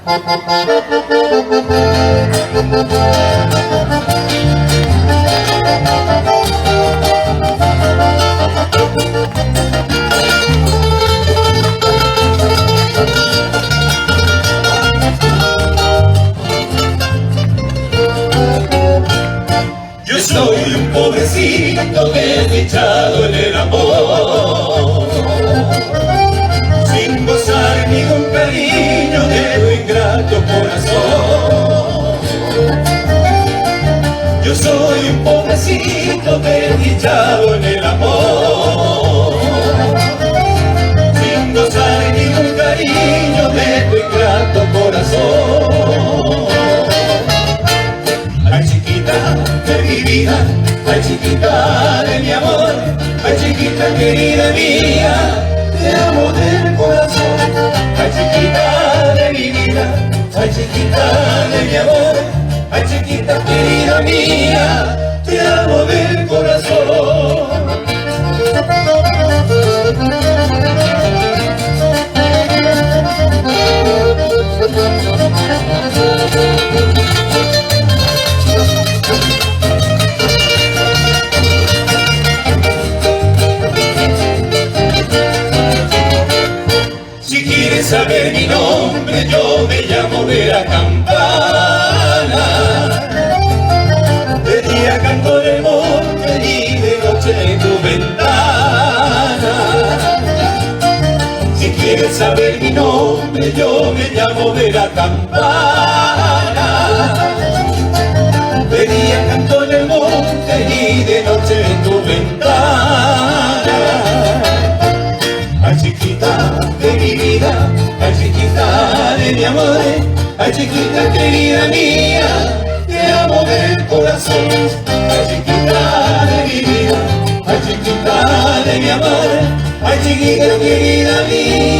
Yo soy un pobrecito desdichado en el amor, sin gozar ningún cariño de tu ingrato corazón. Yo soy un pobrecito desdichado en el amor, sin gozar ningún cariño de tu ingrato corazón. Ay, chiquita de mi vida, ay, chiquita de mi amor, ay, chiquita querida mía, te amo del corazón. Ay, chiquita de mi vida, ay, chiquita de mi amor, ay, chiquita querida mía, te amo del corazón. Si quieres saber mi nombre, yo me llamo Vera Campana. De día canto en el monte y de noche en tu ventana. Si quieres saber mi nombre, yo me llamo Vera Campana. De día canto en el monte y de noche en tu ventana. Ay, chiquita de mi vida, ay, chiquita de mi amor, ay, chiquita querida mía, te amo del corazón. Ay, chiquita de mi vida, ay, chiquita de mi amor, ay, chiquita querida mía.